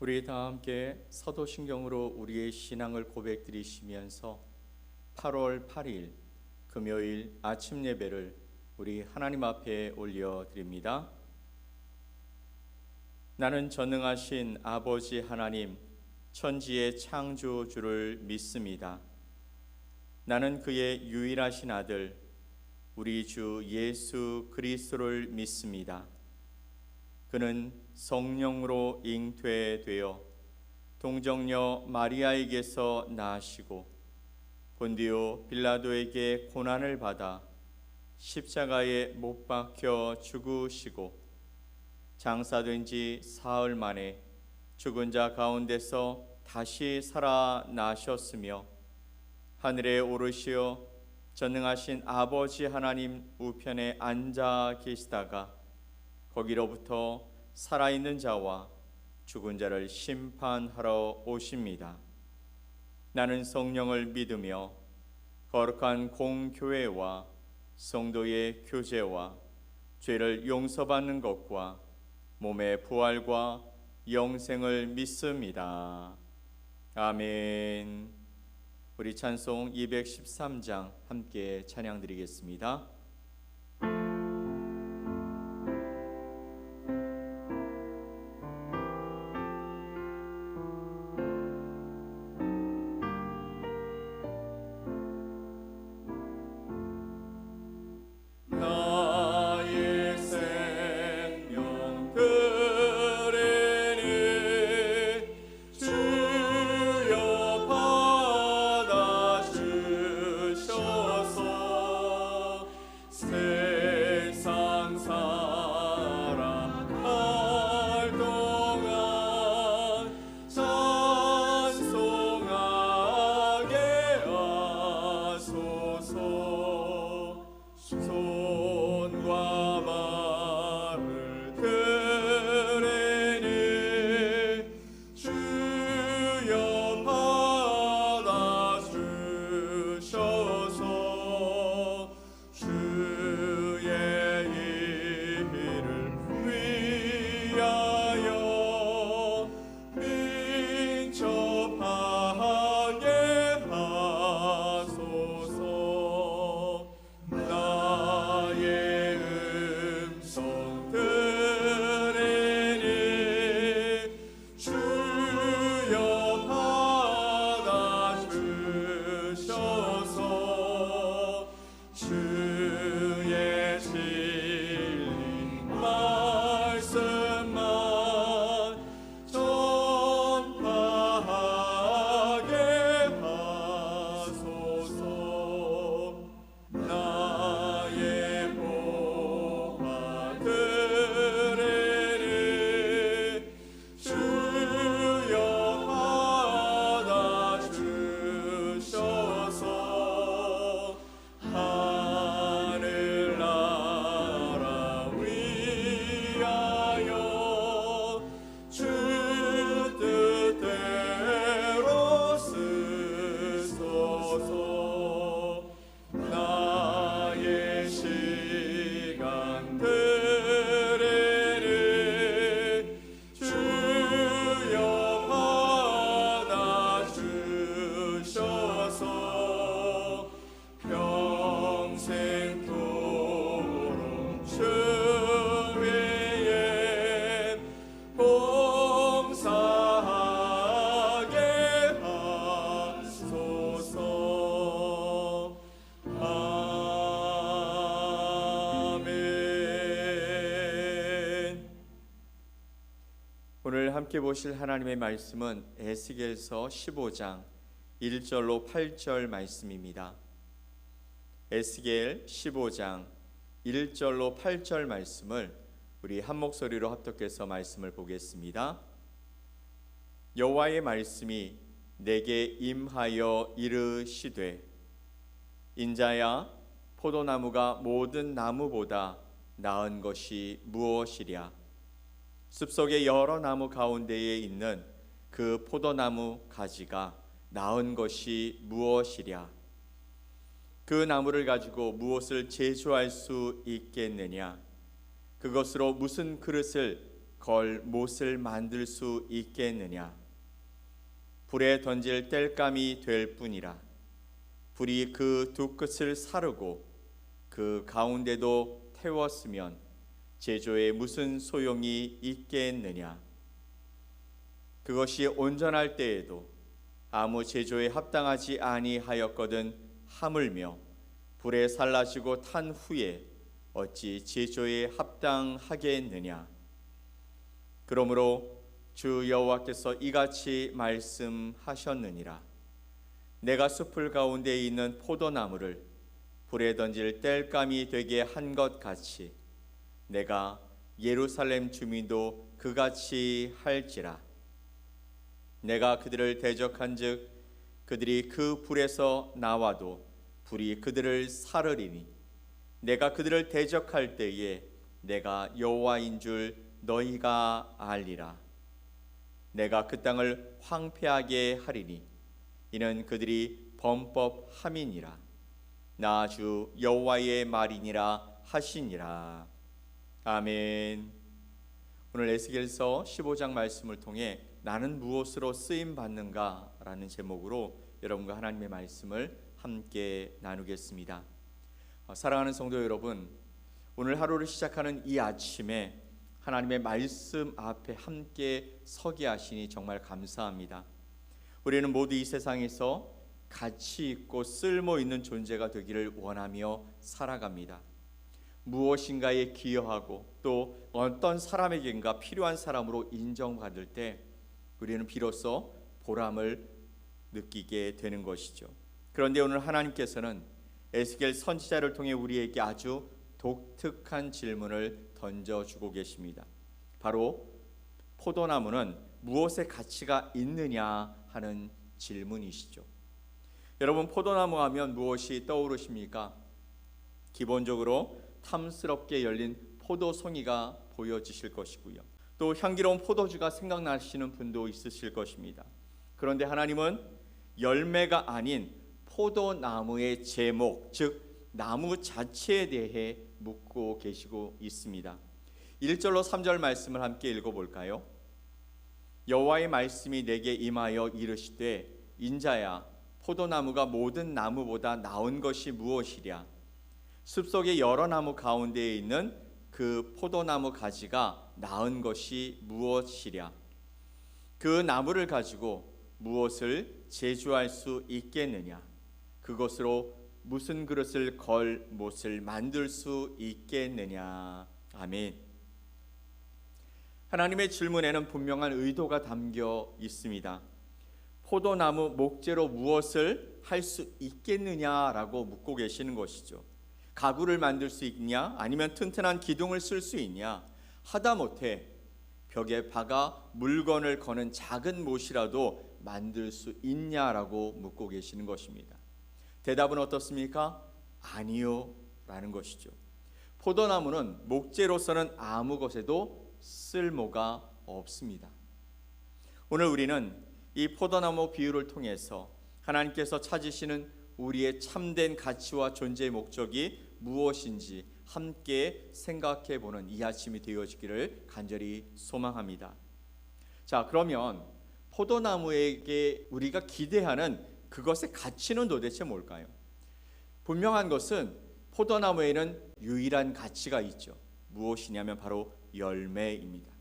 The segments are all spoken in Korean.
우리 다 함께 사도신경으로 우리의 신앙을 고백드리시면서 8월 8일 금요일 아침 예배를 우리 하나님 앞에 올려드립니다. 나는 전능하신 아버지 하나님, 천지의 창조주를 믿습니다. 나는 그의 유일하신 아들, 우리 주 예수 그리스도를 믿습니다. 그는 성령으로 잉태되어 동정녀 마리아에게서 나시고 본디오 빌라도에게 고난을 받아 십자가에 못 박혀 죽으시고 장사된 지 사흘 만에 죽은 자 가운데서 다시 살아나셨으며 하늘에 오르시어 전능하신 아버지 하나님 우편에 앉아 계시다가 거기로부터 살아있는 자와 죽은 자를 심판하러 오십니다. 나는 성령을 믿으며 거룩한 공교회와 성도의 교제와 죄를 용서받는 것과 몸의 부활과 영생을 믿습니다. 아멘. 우리 찬송 213장 함께 찬양드리겠습니다. 오늘 함께 보실 하나님의 말씀은 에스겔서 15장 1절로 8절 말씀입니다. 에스겔 15장 1절로 8절 말씀을 우리 한 목소리로 합독해서 말씀을 보겠습니다. 여호와의 말씀이 내게 임하여 이르시되 인자야 포도나무가 모든 나무보다 나은 것이 무엇이랴. 숲속의 여러 나무 가운데에 있는 그 포도나무 가지가 나은 것이 무엇이랴. 그 나무를 가지고 무엇을 제조할 수 있겠느냐. 그것으로 무슨 그릇을 걸 못을 만들 수 있겠느냐? 불에 던질 땔감이 될 뿐이라. 불이 그 두 끝을 사르고 그 가운데도 태웠으면 제조에 무슨 소용이 있겠느냐? 그것이 온전할 때에도 아무 제조에 합당하지 아니하였거든 하물며 불에 살라지고 탄 후에 어찌 제조에 합당하겠느냐? 그러므로 주 여호와께서 이같이 말씀하셨느니라. 내가 숲을 가운데 있는 포도나무를 불에 던질 땔감이 되게 한 것 같이 내가 예루살렘 주민도 그같이 할지라. 내가 그들을 대적한즉 그들이 그 불에서 나와도 불이 그들을 사르리니 내가 그들을 대적할 때에 내가 여호와인 줄 너희가 알리라. 내가 그 땅을 황폐하게 하리니 이는 그들이 범법함이니라. 나 주 여호와의 말이니라 하시니라. 아멘. 오늘 에스겔서 15장 말씀을 통해 나는 무엇으로 쓰임 받는가 라는 제목으로 여러분과 하나님의 말씀을 함께 나누겠습니다. 사랑하는 성도 여러분, 오늘 하루를 시작하는 이 아침에 하나님의 말씀 앞에 함께 서게 하시니 정말 감사합니다. 우리는 모두 이 세상에서 가치 있고 쓸모 있는 존재가 되기를 원하며 살아갑니다. 무엇인가에 기여하고 또 어떤 사람에겐가 필요한 사람으로 인정받을 때 우리는 비로소 보람을 느끼게 되는 것이죠. 그런데 오늘 하나님께서는 에스겔 선지자를 통해 우리에게 아주 독특한 질문을 던져주고 계십니다. 바로 포도나무는 무엇의 가치가 있느냐 하는 질문이시죠. 여러분, 포도나무 하면 무엇이 떠오르십니까? 기본적으로 탐스럽게 열린 포도송이가 보여지실 것이고요. 또 향기로운 포도주가 생각나시는 분도 있으실 것입니다. 그런데 하나님은 열매가 아닌 포도나무의 제목, 즉 나무 자체에 대해 묻고 계시고 있습니다. 1절로 3절 말씀을 함께 읽어볼까요? 여호와의 말씀이 내게 임하여 이르시되 인자야, 포도나무가 모든 나무보다 나은 것이 무엇이랴? 숲속의 여러 나무 가운데에 있는 그 포도나무 가지가 나은 것이 무엇이랴? 그 나무를 가지고 무엇을 제조할 수 있겠느냐? 그것으로 무슨 그릇을 걸 못을 만들 수 있겠느냐? 아멘. 하나님의 질문에는 분명한 의도가 담겨 있습니다. 포도나무 목재로 무엇을 할 수 있겠느냐라고 묻고 계시는 것이죠. 가구를 만들 수 있냐? 아니면 튼튼한 기둥을 쓸 수 있냐? 하다못해 벽에 박아 물건을 거는 작은 못이라도 만들 수 있냐라고 묻고 계시는 것입니다. 대답은 어떻습니까? 아니요 라는 것이죠. 포도나무는 목재로서는 아무 것에도 쓸모가 없습니다. 오늘 우리는 이 포도나무 비유를 통해서 하나님께서 찾으시는 우리의 참된 가치와 존재의 목적이 무엇인지 함께 생각해 보는 이 아침이 되어지기를 간절히 소망합니다. 자, 그러면 포도나무에게 우리가 기대하는 그것의 가치는 도대체 뭘까요? 분명한 것은 포도나무에는 유일한 가치가 있죠. 무엇이냐면 바로 열매입니다.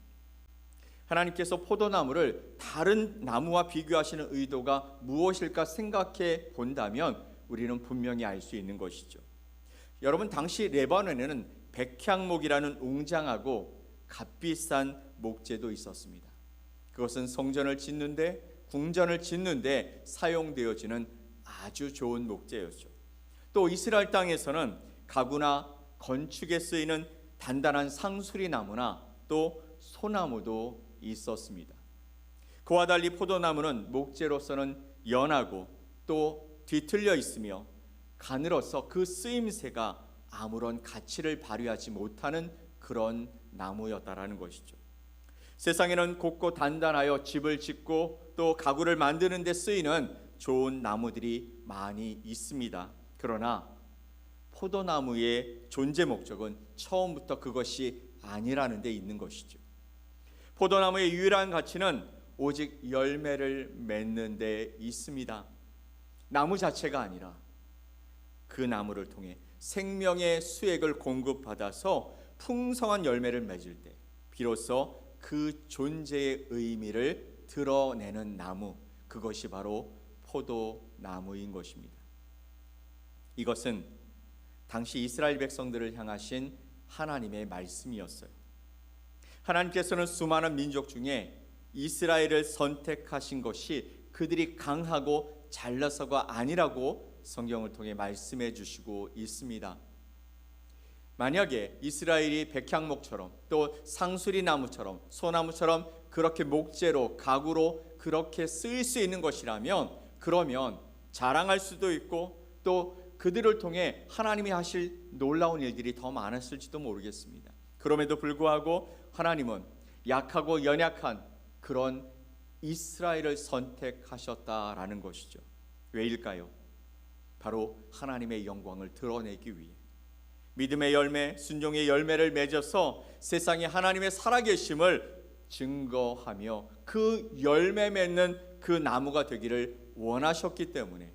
하나님께서 포도나무를 다른 나무와 비교하시는 의도가 무엇일까 생각해 본다면 우리는 분명히 알 수 있는 것이죠. 여러분, 당시 레바논에는 백향목이라는 웅장하고 값비싼 목재도 있었습니다. 그것은 성전을 짓는데, 궁전을 짓는데 사용되어지는 아주 좋은 목재였죠. 또 이스라엘 땅에서는 가구나 건축에 쓰이는 단단한 상수리 나무나 또 소나무도 있었습니다. 그와 달리 포도나무는 목재로서는 연하고 또 뒤틀려 있으며 가늘어서 그 쓰임새가 아무런 가치를 발휘하지 못하는 그런 나무였다라는 것이죠. 세상에는 곱고 단단하여 집을 짓고 또 가구를 만드는 데 쓰이는 좋은 나무들이 많이 있습니다. 그러나 포도나무의 존재 목적은 처음부터 그것이 아니라는 데 있는 것이죠. 포도나무의 유일한 가치는 오직 열매를 맺는 데 있습니다. 나무 자체가 아니라 그 나무를 통해 생명의 수액을 공급받아서 풍성한 열매를 맺을 때 비로소 그 존재의 의미를 드러내는 나무, 그것이 바로 포도나무인 것입니다. 이것은 당시 이스라엘 백성들을 향하신 하나님의 말씀이었어요. 하나님께서는 수많은 민족 중에 이스라엘을 선택하신 것이 그들이 강하고 잘나서가 아니라고 성경을 통해 말씀해 주시고 있습니다. 만약에 이스라엘이 백향목처럼 또 상수리 나무처럼 소나무처럼 그렇게 목재로 가구로 그렇게 쓰일 수 있는 것이라면 그러면 자랑할 수도 있고 또 그들을 통해 하나님이 하실 놀라운 일들이 더 많았을지도 모르겠습니다. 그럼에도 불구하고 하나님은 약하고 연약한 그런 이스라엘을 선택하셨다라는 것이죠. 왜일까요? 바로 하나님의 영광을 드러내기 위해 믿음의 열매, 순종의 열매를 맺어서 세상에 하나님의 살아계심을 증거하며 그 열매 맺는 그 나무가 되기를 원하셨기 때문에,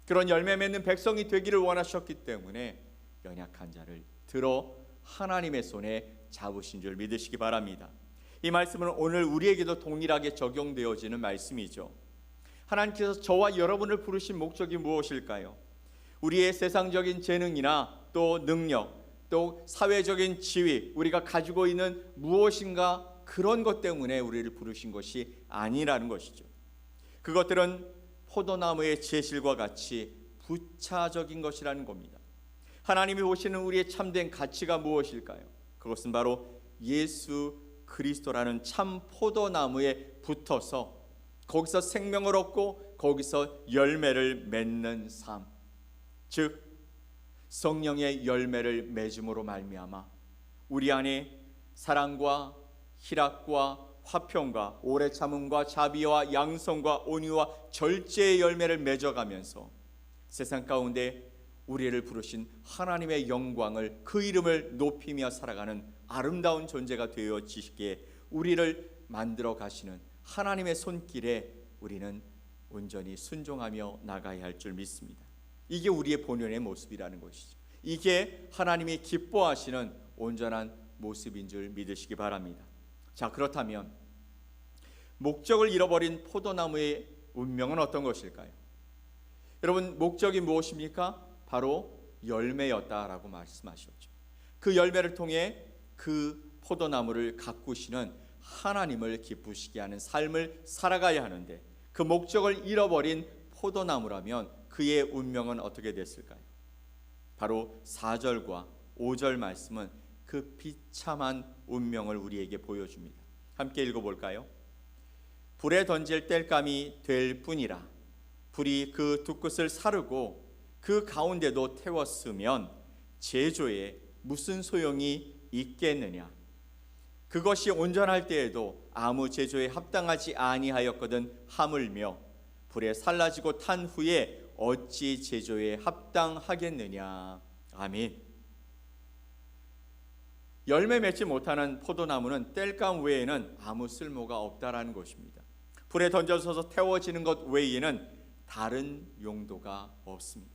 그런 열매 맺는 백성이 되기를 원하셨기 때문에 연약한 자를 들어 하나님의 손에 잡으신 줄 믿으시기 바랍니다. 이 말씀은 오늘 우리에게도 동일하게 적용되어지는 말씀이죠. 하나님께서 저와 여러분을 부르신 목적이 무엇일까요? 우리의 세상적인 재능이나 또 능력, 또 사회적인 지위, 우리가 가지고 있는 무엇인가 그런 것 때문에 우리를 부르신 것이 아니라는 것이죠. 그것들은 포도나무의 재질과 같이 부차적인 것이라는 겁니다. 하나님이 보시는 우리의 참된 가치가 무엇일까요? 그것은 바로 예수 그리스도라는 참 포도나무에 붙어서 거기서 생명을 얻고 거기서 열매를 맺는 삶, 즉 성령의 열매를 맺음으로 말미암아 우리 안에 사랑과 희락과 화평과 오래 참음과 자비와 양성과 온유와 절제의 열매를 맺어가면서 세상 가운데 우리를 부르신 하나님의 영광을, 그 이름을 높이며 살아가는 아름다운 존재가 되어지시기에 우리를 만들어 가시는 하나님의 손길에 우리는 온전히 순종하며 나가야 할 줄 믿습니다. 이게 우리의 본연의 모습이라는 것이죠. 이게 하나님이 기뻐하시는 온전한 모습인 줄 믿으시기 바랍니다. 자, 그렇다면 목적을 잃어버린 포도나무의 운명은 어떤 것일까요? 여러분, 목적이 무엇입니까? 바로 열매였다라고 말씀하셨죠. 그 열매를 통해 그 포도나무를 가꾸시는 하나님을 기쁘시게 하는 삶을 살아가야 하는데, 그 목적을 잃어버린 포도나무라면 그의 운명은 어떻게 됐을까요? 바로 4절과 5절 말씀은 그 비참한 운명을 우리에게 보여줍니다. 함께 읽어볼까요? 불에 던질 땔감이 될 뿐이라 불이 그 두 끝을 사르고 그 가운데도 태웠으면 제조에 무슨 소용이 있겠느냐? 그것이 온전할 때에도 아무 제조에 합당하지 아니하였거든 하물며 불에 살라지고 탄 후에 어찌 제조에 합당하겠느냐? 아멘. 열매 맺지 못하는 포도나무는 땔감 외에는 아무 쓸모가 없다라는 것입니다. 불에 던져서 태워지는 것 외에는 다른 용도가 없습니다.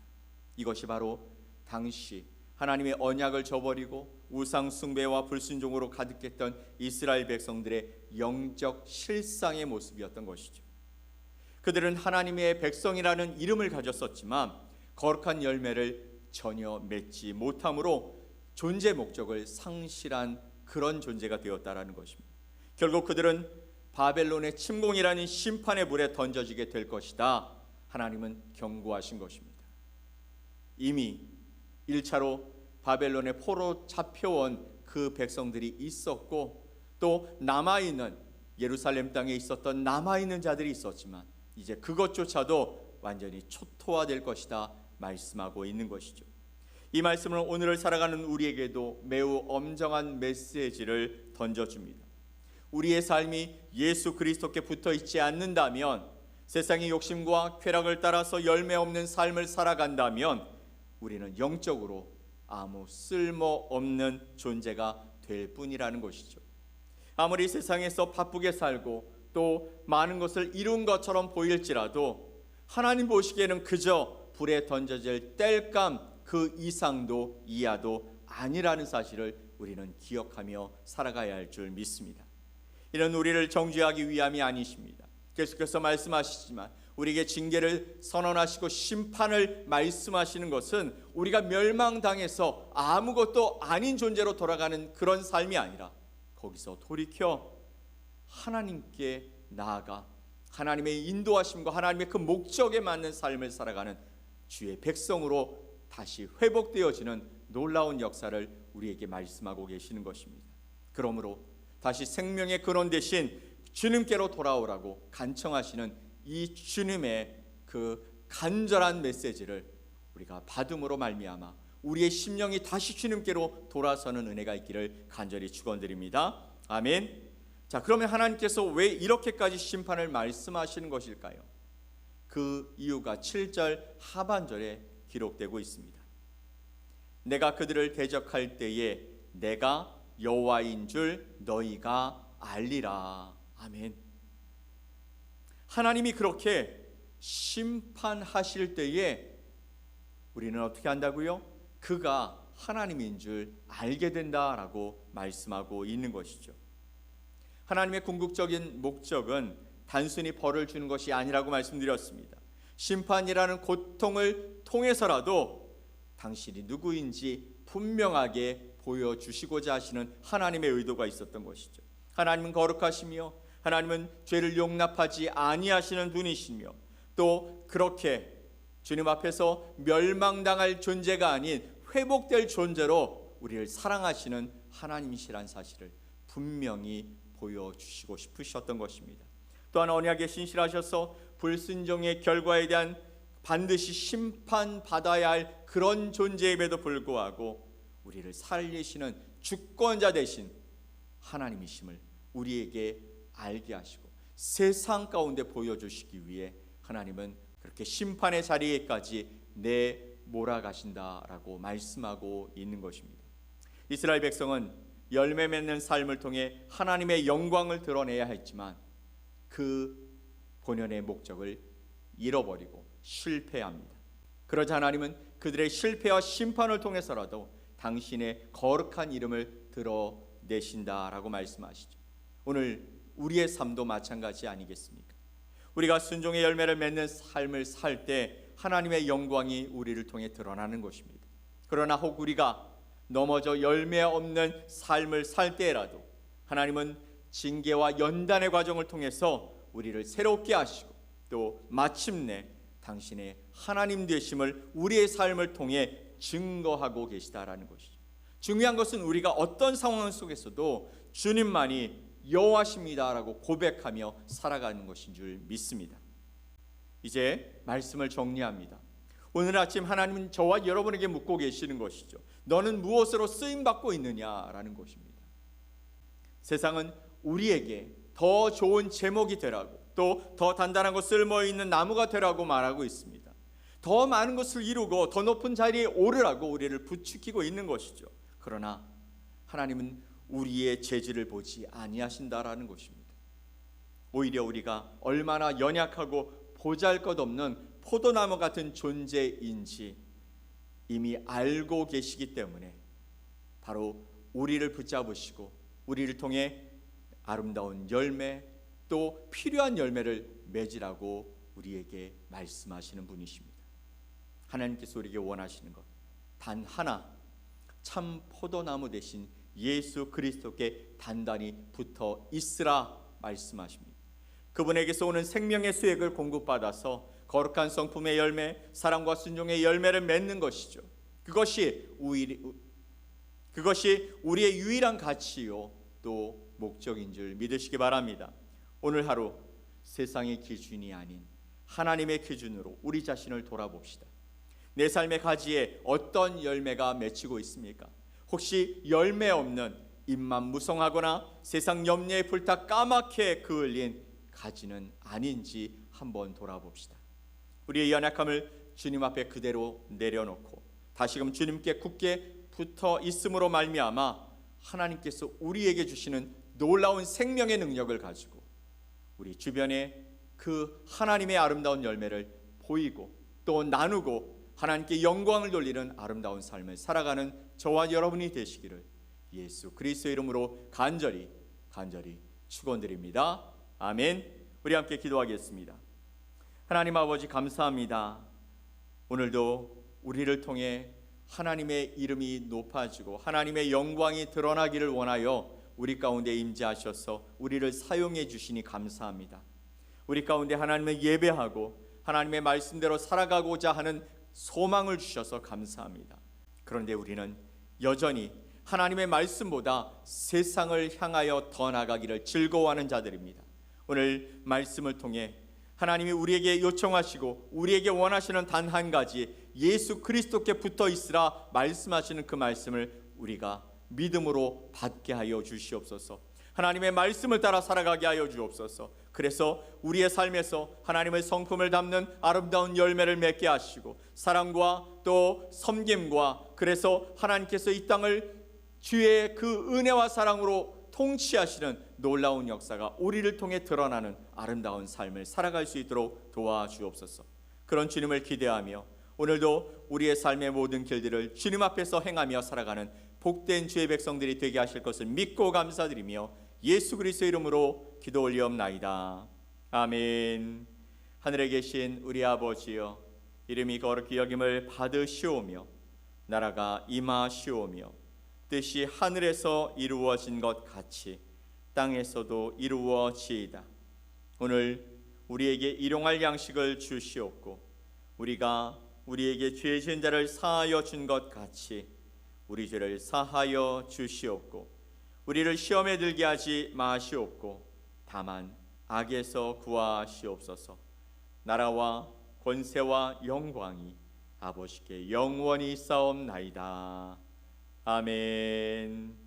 이것이 바로 당시 하나님의 언약을 저버리고 우상 숭배와 불순종으로 가득했던 이스라엘 백성들의 영적 실상의 모습이었던 것이죠. 그들은 하나님의 백성이라는 이름을 가졌었지만 거룩한 열매를 전혀 맺지 못함으로 존재 목적을 상실한 그런 존재가 되었다라는 것입니다. 결국 그들은 바벨론의 침공이라는 심판의 불에 던져지게 될 것이다. 하나님은 경고하신 것입니다. 이미 1차로 바벨론의 포로 잡혀온 그 백성들이 있었고 또 남아있는 예루살렘 땅에 있었던 남아있는 자들이 있었지만 이제 그것조차도 완전히 초토화될 것이다 말씀하고 있는 것이죠. 이 말씀은 오늘을 살아가는 우리에게도 매우 엄정한 메시지를 던져줍니다. 우리의 삶이 예수 그리스도께 붙어 있지 않는다면, 세상의 욕심과 쾌락을 따라서 열매 없는 삶을 살아간다면 우리는 영적으로 아무 쓸모없는 존재가 될 뿐이라는 것이죠. 아무리 세상에서 바쁘게 살고 또 많은 것을 이룬 것처럼 보일지라도 하나님 보시기에는 그저 불에 던져질 땔감 그 이상도 이하도 아니라는 사실을 우리는 기억하며 살아가야 할 줄 믿습니다. 이런 우리를 정죄하기 위함이 아니십니다. 계속해서 말씀하시지만 우리에게 징계를 선언하시고 심판을 말씀하시는 것은 우리가 멸망당해서 아무것도 아닌 존재로 돌아가는 그런 삶이 아니라 거기서 돌이켜 하나님께 나아가 하나님의 인도하심과 하나님의 그 목적에 맞는 삶을 살아가는 주의 백성으로 다시 회복되어지는 놀라운 역사를 우리에게 말씀하고 계시는 것입니다. 그러므로 다시 생명의 근원 되신 주님께로 돌아오라고 간청하시는 이 주님의 그 간절한 메시지를 우리가 받음으로 말미암아 우리의 심령이 다시 주님께로 돌아서는 은혜가 있기를 간절히 축원드립니다. 아멘. 자, 그러면 하나님께서 왜 이렇게까지 심판을 말씀하시는 것일까요? 그 이유가 7절 하반절에 기록되고 있습니다. 내가 그들을 대적할 때에 내가 여호와인 줄 너희가 알리라. 아멘. 하나님이 그렇게 심판하실 때에 우리는 어떻게 한다고요? 그가 하나님인 줄 알게 된다라고 말씀하고 있는 것이죠. 하나님의 궁극적인 목적은 단순히 벌을 주는 것이 아니라고 말씀드렸습니다. 심판이라는 고통을 통해서라도 당신이 누구인지 분명하게 보여주시고자 하시는 하나님의 의도가 있었던 것이죠. 하나님은 거룩하시며 하나님은 죄를 용납하지 아니하시는 분이시며 또 그렇게 주님 앞에서 멸망당할 존재가 아닌 회복될 존재로 우리를 사랑하시는 하나님이시란 사실을 분명히 보여주시고 싶으셨던 것입니다. 또한 언약에 신실하셔서 불순종의 결과에 대한 반드시 심판받아야 할 그런 존재임에도 불구하고 우리를 살리시는 주권자 되신 하나님이심을 우리에게 알게 하시고 세상 가운데 보여주시기 위해 하나님은 그렇게 심판의 자리에까지 내몰아가신다라고 말씀하고 있는 것입니다. 이스라엘 백성은 열매 맺는 삶을 통해 하나님의 영광을 드러내야 했지만 그 본연의 목적을 잃어버리고 실패합니다. 그러자 하나님은 그들의 실패와 심판을 통해서라도 당신의 거룩한 이름을 드러내신다라고 말씀하시죠. 오늘 우리의 삶도 마찬가지 아니겠습니까? 우리가 순종의 열매를 맺는 삶을 살 때 하나님의 영광이 우리를 통해 드러나는 것입니다. 그러나 혹 우리가 넘어져 열매 없는 삶을 살 때라도 하나님은 징계와 연단의 과정을 통해서 우리를 새롭게 하시고 또 마침내 당신의 하나님 되심을 우리의 삶을 통해 증거하고 계시다라는 것이죠. 중요한 것은 우리가 어떤 상황 속에서도 주님만이 여호와십니다라고 고백하며 살아가는 것인 줄 믿습니다. 이제 말씀을 정리합니다. 오늘 아침 하나님은 저와 여러분에게 묻고 계시는 것이죠. 너는 무엇으로 쓰임받고 있느냐라는 것입니다. 세상은 우리에게 더 좋은 제목이 되라고 또 더 단단한 것 쓸모있는 나무가 되라고 말하고 있습니다. 더 많은 것을 이루고 더 높은 자리에 오르라고 우리를 부추기고 있는 것이죠. 그러나 하나님은 우리의 재질을 보지 아니하신다라는 것입니다. 오히려 우리가 얼마나 연약하고 보잘것없는 포도나무 같은 존재인지 이미 알고 계시기 때문에 바로 우리를 붙잡으시고 우리를 통해 아름다운 열매 또 필요한 열매를 맺으라고 우리에게 말씀하시는 분이십니다. 하나님께서 우리에게 원하시는 것 단 하나, 참 포도나무 대신 예수 그리스도께 단단히 붙어 있으라 말씀하십니다. 그분에게서 오는 생명의 수액을 공급받아서 거룩한 성품의 열매, 사랑과 순종의 열매를 맺는 것이죠. 그것이 우리의 유일한 가치요 또 목적인 줄 믿으시기 바랍니다. 오늘 하루 세상의 기준이 아닌 하나님의 기준으로 우리 자신을 돌아봅시다. 내 삶의 가지에 어떤 열매가 맺히고 있습니까? 혹시 열매 없는 입만 무성하거나 세상 염려에 불타 까맣게 그을린 가지는 아닌지 한번 돌아봅시다. 우리의 연약함을 주님 앞에 그대로 내려놓고 다시금 주님께 굳게 붙어 있음으로 말미암아 하나님께서 우리에게 주시는 놀라운 생명의 능력을 가지고 우리 주변에 그 하나님의 아름다운 열매를 보이고 또 나누고 하나님께 영광을 돌리는 아름다운 삶을 살아가는 저와 여러분이 되시기를 예수 그리스도의 이름으로 간절히 축원드립니다. 아멘. 우리 함께 기도하겠습니다. 하나님 아버지 감사합니다. 오늘도 우리를 통해 하나님의 이름이 높아지고 하나님의 영광이 드러나기를 원하여 우리 가운데 임재하셔서 우리를 사용해 주시니 감사합니다. 우리 가운데 하나님을 예배하고 하나님의 말씀대로 살아가고자 하는 소망을 주셔서 감사합니다. 그런데 우리는 여전히 하나님의 말씀보다 세상을 향하여 더 나가기를 즐거워하는 자들입니다. 오늘 말씀을 통해 하나님이 우리에게 요청하시고 우리에게 원하시는 단 한 가지, 예수 그리스도께 붙어 있으라 말씀하시는 그 말씀을 우리가 믿음으로 받게 하여 주시옵소서. 하나님의 말씀을 따라 살아가게 하여 주옵소서. 그래서 우리의 삶에서 하나님의 성품을 담는 아름다운 열매를 맺게 하시고 사랑과 또 섬김과 그래서 하나님께서 이 땅을 주의 그 은혜와 사랑으로 통치하시는 놀라운 역사가 우리를 통해 드러나는 아름다운 삶을 살아갈 수 있도록 도와주옵소서. 그런 주님을 기대하며 오늘도 우리의 삶의 모든 길들을 주님 앞에서 행하며 살아가는 복된 주의 백성들이 되게 하실 것을 믿고 감사드리며 예수 그리스도의 이름으로 기도 올리옵나이다. 아멘. 하늘에 계신 우리 아버지여, 이름이 거룩히 여김을 받으시오며 나라가 임하시오며 뜻이 하늘에서 이루어진 것 같이 땅에서도 이루어지이다. 오늘 우리에게 일용할 양식을 주시옵고 우리가 우리에게 죄 지은 자를 사하여 준 것 같이 우리 죄를 사하여 주시옵고 우리를 시험에 들게 하지 마시옵고 다만 악에서 구하시옵소서. 나라와 권세와 영광이 아버지께 영원히 싸움나이다. 아멘.